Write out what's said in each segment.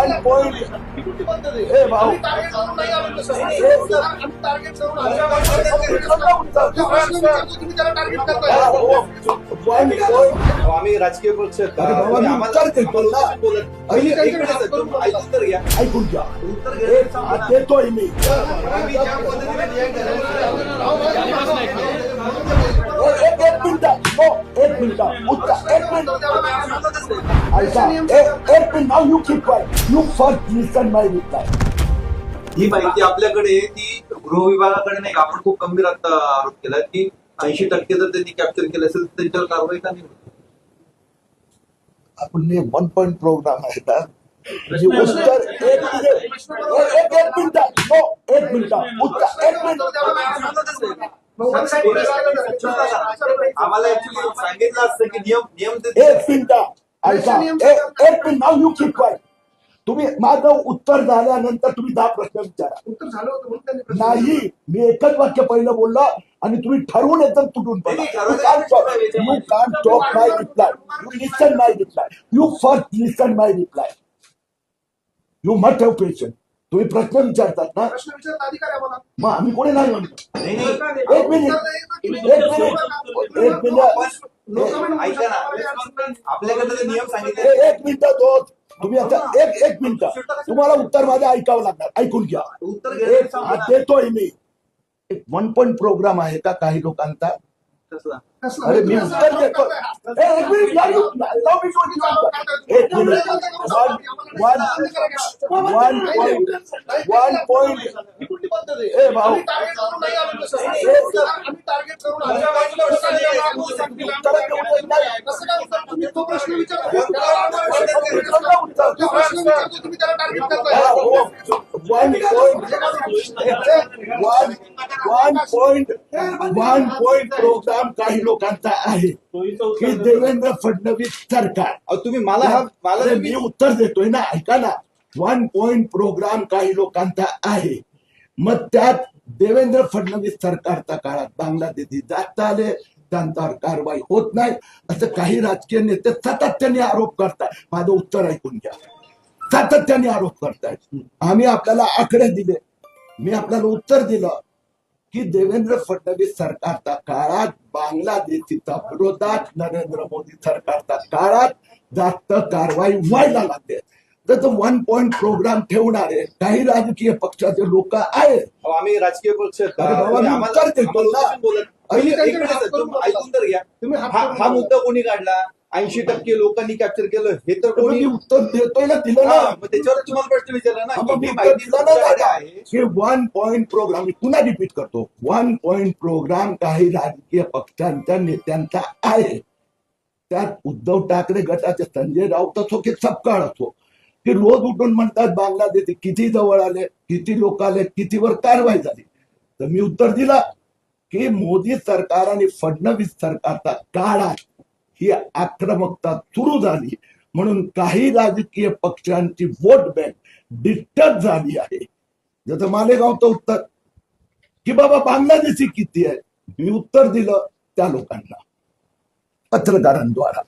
One point हे भाऊ one point आम्ही राजकीय पक्ष आहेत का? अरे बाबा, मी आम्हाला- उत्तर देतो आम्हाला ना. उत्तर बोलत. पहिली काही एक मिनिट, तुम्ही ऐकून तर घ्या. ऐकून घ्या उत्तर हे घ्या. देतोय मी आम्ही ज्या पद्धतीने न्याय करायला- एक मिनिट हो एक मिनिट उत्तर एक मिनिट ऐका एक minute now you keep quiet you first listen my reply ही माहिती आपल्याकडे ती गृह विभागाकडे नाही का? आपण खूप गंभीर आता आरोप केला की 80% जर त्यांनी कॅप्चर केलं असेल तर त्यांच्यावर कारवाई का नाही होत? आपण वन पॉइंट प्रोग्राम आहे ना जी उत्तर एक मिनिट हो एक मिनिट उत्तर एक मिनिट आम्हाला ऍक्च्युली सांगितलं असतं की नियम ते- एक मिनिट ऐका एक minute now you keep quite तुम्ही माझं उत्तर झाल्यानंतर तुम्ही 10 प्रश्न विचारा उत्तर झालं होतं म्हणून त्यांनी प्रश्न नाही मी एकच वाक्य पहिलं बोललो आणि तुम्ही ठरवून एकदम तुटून पडला you can't talk my reply you listen my reply you first listen my reply you must have patience तुम्ही प्रश्न विचारतात ना प्रश्न विचारता अधिकार आहे आम्हाला. मग आम्ही कोणी नाही म्हणतो नाही, नाही. एक मिनिट एक मिनिट ऐका ना, आपल्याकडे ते नियम सांगितले. एक मिनिट दोन तुम्ही आता एक मिनिट तुम्हाला उत्तर माझं ऐकावं लागणार ऐकून घ्या उत्तर एक देतोय मी एक वन पॉइंट प्रोग्राम आहे का काही लोकांचा कसला? कसलं? अरे मी उत्तर देतो एक मिनिट या you- allow me to answer. एक मिनिट वन पॉइंट ही कुठली पद्धत आहे? ए भाऊ. आम्ही टार्गेट करून नाही आलो तसं. आम्ही टार्गेट करून आलो. कसं काय उत्तर? तुम्ही तो प्रश्न विचारतो. तो प्रश्न विचारतो, तुम्ही त्याला टार्गेट करताय. वन पॉइंट प्रोग्राम काही लोकांचा आहे की देवेंद्र फडणवीस सरकार अहो, तुम्ही मला अरे मी उत्तर देतोय ना ऐका ना वन पॉइंट प्रोग्राम काही लोकांचा आहे मग त्यात देवेंद्र फडणवीस सरकारच्या काळात बांगलादेशी जास्त आले त्यांच्यावर कारवाई होत नाही असं काही राजकीय नेते सातत्याने आरोप करतात माझं उत्तर ऐकून घ्या सातत्याने आरोप करतायत आम्ही आपल्याला आकडे दिले मी आपल्याला उत्तर दिलं की देवेंद्र फडणवीस सरकारच्या काळात बांगलादेशीच्या विरोधात नरेंद्र मोदी सरकारच्या काळात जास्त कारवाई व्हायला लागते तर वन पॉइंट प्रोग्राम ठेवणारे काही राजकीय पक्षाचे लोक आहेत अहो, आम्ही राजकीय पक्ष आहेत का? अरे बाबा, मी आम्हाला- उत्तर देतो आम्हाला ना. उत्तर बोलत. पहिली एक मिनिट, तुम्ही ऐकून तर घ्या. तुम्ही हात हा करून हा बोला. मुद्दा कोणी काढला 80% लोकांनी कॅप्चर केलं हे तर तर कोणी मी उत्तर देतोय ना दिलं हा, ना मग त्याच्यावर तुम्हाला प्रश्न विचारला ना मग मी ही उत्तर माहिती दिलं तुमच्याकडे ना आहे. की वन पॉइंट प्रोग्राम मी पुन्हा रिपीट करतो वन पॉइंट प्रोग्राम काही राजकीय पक्षांच्या नेत्यांचा आहे त्यात उद्धव ठाकरे गटाचे संजय राऊत असो की सपकाळ असो की रोज उठून म्हणतात बांगलादेशी किती जवळ आले किती लोक आले कितीवर कारवाई झाली तर मी उत्तर दिला की मोदी सरकार आणि फडणवीस सरकारच्या काळात ही आक्रमकता सुरू झाली म्हणून काही राजकीय पक्षांची वोट बँक डिस्टर्ब झाली आहे जसं मालेगावचं उत्तर की बाबा बांगलादेशी किती आहे मी उत्तर दिलं त्या लोकांना पत्रकारांद्वारा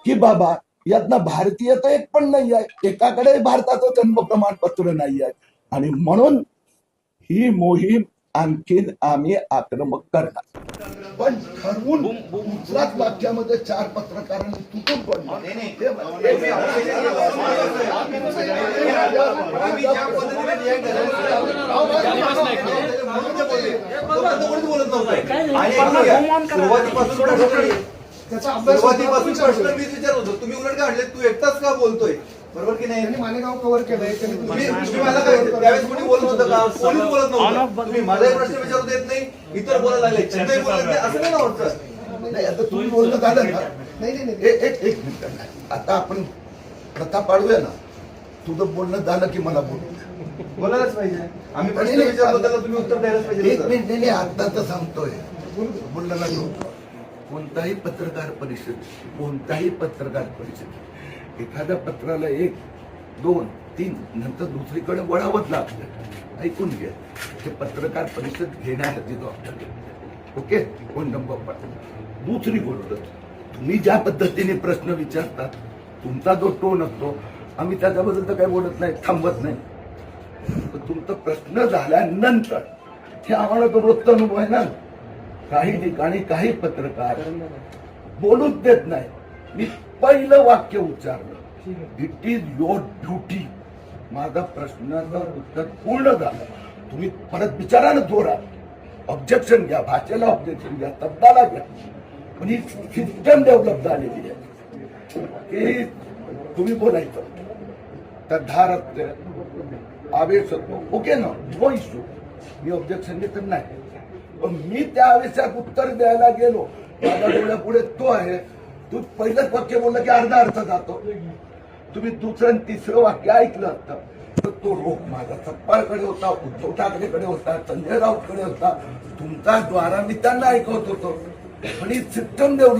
की बाबा यातनं भारतीय तर एक पण नाही आहे एकाकडे भारताचं जन्म प्रमाणपत्र नाही आहे आणि म्हणून ही मोहीम आणखीन आम्ही आक्रमक करणार पण ठरवून दुसऱ्याच वाक्यामध्ये 4 पत्रकारांनी तुटून पडलं नाही, नाही. आम्ही ज्या पद्धतीने न्याय कोणीच बोलत नव्हतं. आणि त्याचा अभ्यास सुरुवातीपासून प्रश्न मीच विचारत होतो तुम्ही उलट काय म्हटले तू एकटाच का बोलतोय बरोबर की नाही त्यांनी मालेगाव कव्हर केलंय त्यांनी तुम्ही मला काय त्यावेळेस कोणी बोलत होतं का कोणीच बोलत नव्हतं तुम्ही माझाही प्रश्न विचारू देत नाही इतर बोलायला लागले त्यांनाही बोलत नाही असं नाही ना होतं. नाही आता तुम्ही बोलणं झालं ना नाही नाही नाही एक मिनिट नाही आता आपण प्रथा पाडूया ना तुझं बोलणं झालं की मला बोलू बोलायलाच पाहिजे आम्ही प्रश्न विचारतो त्याला तुम्ही उत्तर द्यायलाच पाहिजे एक होतं. मिनिट नाही आता तर सांगतोय बोलणं लागलो कोणताही पत्रकार परिषद एखाद्या पत्राला 1, 2, 3 नंतर दुसरीकडे वळावंच लागतं ऐकून घ्या ते पत्रकार परिषद घेण्यासाठी जबाबदारी ओके 1 नंबर दुसरी गोष्ट तुम्ही ज्या पद्धतीने प्रश्न विचारतात तुमचा जो टोन असतो आम्ही त्याच्याबद्दल तर काही बोलत नाही, थांबत नाही. पण तुमचा प्रश्न झाल्यानंतर हे आम्हाला तो रोजचा अनुभव आहे ना. काही ठिकाणी काही पत्रकार बोलूच देत नाही. मी पहिलं वाक्य उच्चारलं, इट इज युअर ड्युटी. माझा प्रश्नाचं उत्तर पूर्ण झालं. तुम्ही परत विचारा ना जोरात, ऑब्जेक्शन घ्या, भाषेला ऑब्जेक्शन घ्या, शब्दाला घ्या. पण ही सिस्टम डेव्हलप झालेली आहे की तुम्ही बोलायचं तर धार असते, आवेश होतो, ओके ना, नो इश्यू, मी ऑब्जेक्शन घेत नाही. पण मी त्या आवेशात उत्तर द्यायला गेलो, माझ्या डोळ्यापुढे तो आहे, तू पहिलंच वाक्य बोललं की अर्धा अर्थ जातो. तुम्ही दुसरं आणि तिसरं वाक्य ऐकलं असतं तर तो रोख माझा सप्पाळकडे होता, उद्धव ठाकरेकडे होता, संजय राऊतकडे होता, तुमचा द्वारा मी त्यांना ऐकवत होतो. पण ही सिस्टम डेव्हलप